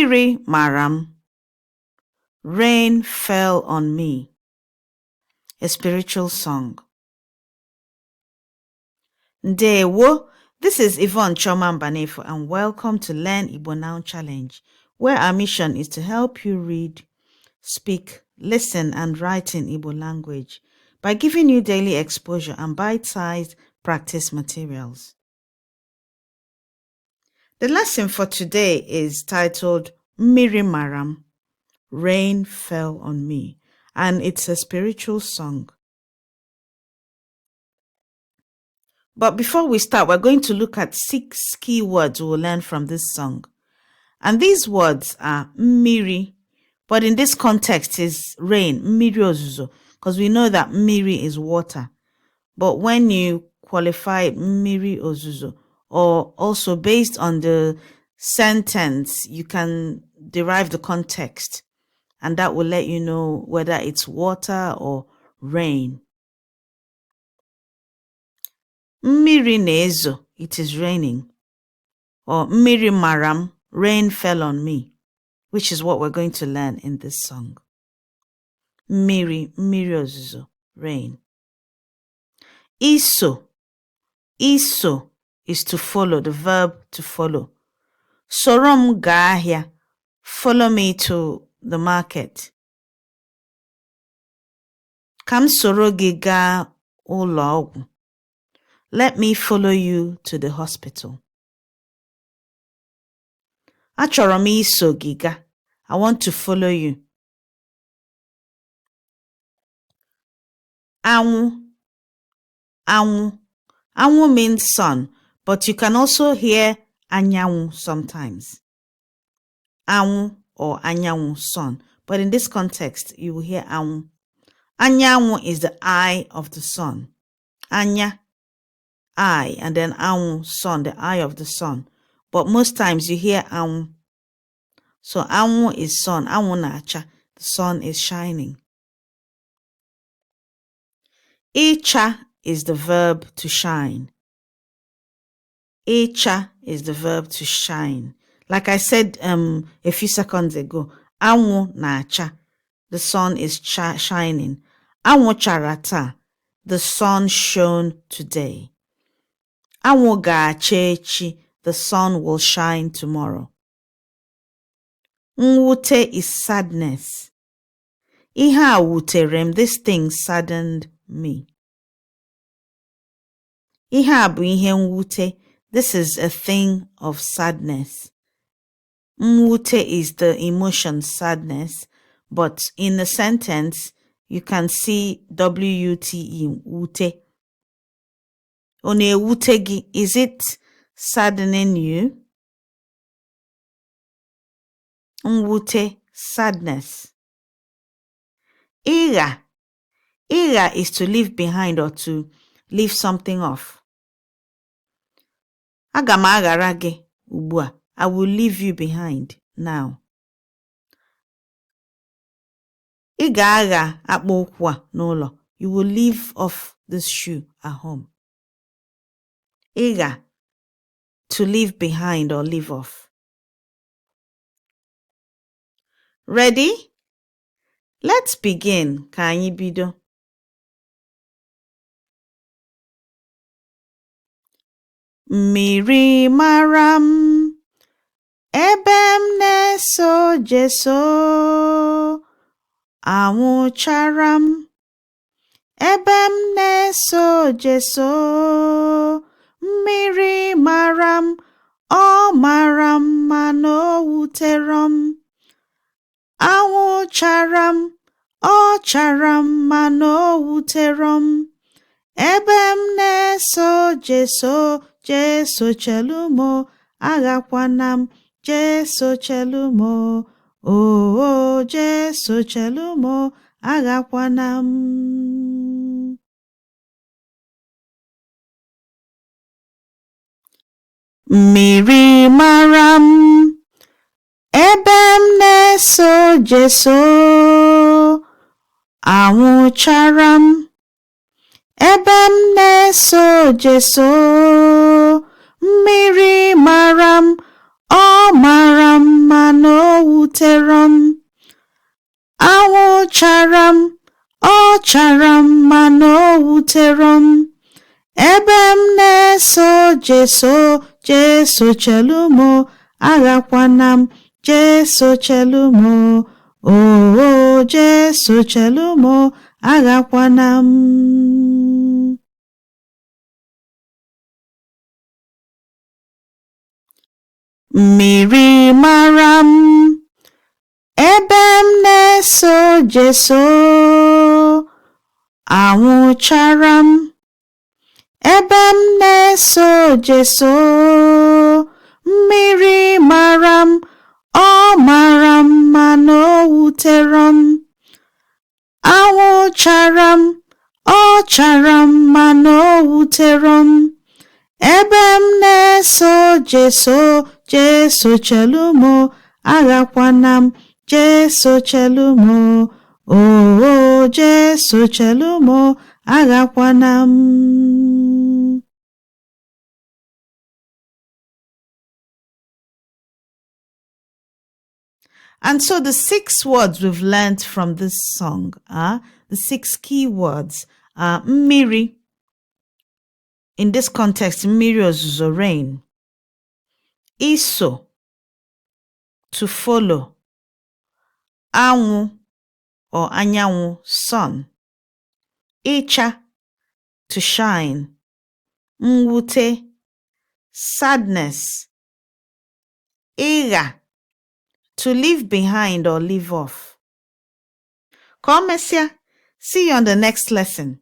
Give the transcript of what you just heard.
Mmiri maram. Rain fell on me. A spiritual song. Ndewo. This is Yvonne Choma Mbanefo and welcome to Learn Igbo Now Challenge, where our mission is to help you read, speak, listen, and write in Igbo language by giving you daily exposure and bite-sized practice materials. The lesson for today is titled Mmiri maram. Rain fell on me, and it's a spiritual song. But before we start, we're going to look at 6 key words we'll learn from this song. And these words are Mmiri, but in this context is rain, Mmiri ozuzo, because we know that Mmiri is water. But when you qualify Mmiri ozuzo, or also based on the sentence, you can derive the context, and that will let you know whether it's water or rain. Mmiri nezo, it is raining. Or Mmiri maram, rain fell on me, which is what we're going to learn in this song. Mmiri, mmiri ozuzo, rain. Iso, iso is to follow, the verb to follow. Sorom gaa ahia, follow me to the market. Kam soro gị gaa ụlọ ọgwụ. Let me follow you to the hospital. Achọrọ m iso gị gaa. I want to follow you. Anwụ, anwụ. Anwụ means sun, but you can also hear anyanwụ sometimes. Anwụ or anyanwụ, sun. But in this context, you will hear anwụ. Anyanwụ is the eye of the sun. Anya, eye, and then anwụ, sun, the eye of the sun. But most times you hear anwụ. So anwụ is sun. Anwụ na-acha, the sun is shining. Ịcha is the verb to shine. Ịcha is the verb to shine. Like I said a few seconds ago, anwụ na-acha, the sun is shining. Anwụ chara taa, the sun shone today. Anwụ ga-acha echi, the sun will shine tomorrow. Mwute is sadness. Ihe a wutere m, this thing saddened me. Ihe a bụ ihe mwute, this is a thing of sadness. Mwute is the emotion sadness, but in the sentence, you can see W-U-T-E, wute. One wute gị, is it saddening you? Mwute, sadness. Ịga. Ịga is to leave behind or to leave something off. Aga m aghara gị ugbu a. I will leave you behind now. Ị ga-agha akpa ụkwụ a n'ụlọ. You will leave off this shoe at home. Ịga, to leave behind or leave off. Ready? Let's begin. Ka anyị bido. Mmiri maram, ebe m na-eso Jesu. Anwụ chara m, ebe m na-eso Jesu. Mmiri mara m, ọ mara mma na o wutere m. Anwụ chara m, ọ chara mma na o wutere m. Ebe m na-eso Jesu, Jesu chelu m, agakwana m, Jesu chelu m. Oh, Jesu chelu m, agakwana m. Mmiri mara m, ebe m na-eso Jesu. Anwụ chara m, ebe m na-eso Jesu. Mmiri mara m, ọ mara mma na o wutere m. Anwụ chara m, ọ chara m mana o wutere m. Ebe m na-eso Jesu chelu m, agakwana m, Jesu chelu m. Oh, Jesu chelu m, agakwana m. Mmiri mara m, ebe m na-eso Jesu, anwụ chara m. Ebe m na-eso Jesu, mmiri mara m, ọ mara m mana o wutere m. Anwụ chara m, ọ chara m mana o wutere m. Ebe m na-eso Jesu chelu m, agakwana m, Jesu chelu m. Oh, Jesu chelu m, agakwana m. And so the 6 words we've learned from this song are the 6 key words are Mmiri. In this context, Mmiri ozuzo, rain. Iso, to follow. Anwụ or anyanwụ, sun. Ịcha, to shine. Mwute, sadness. Ịga, to leave behind or leave off. Komesia, see you on the next lesson.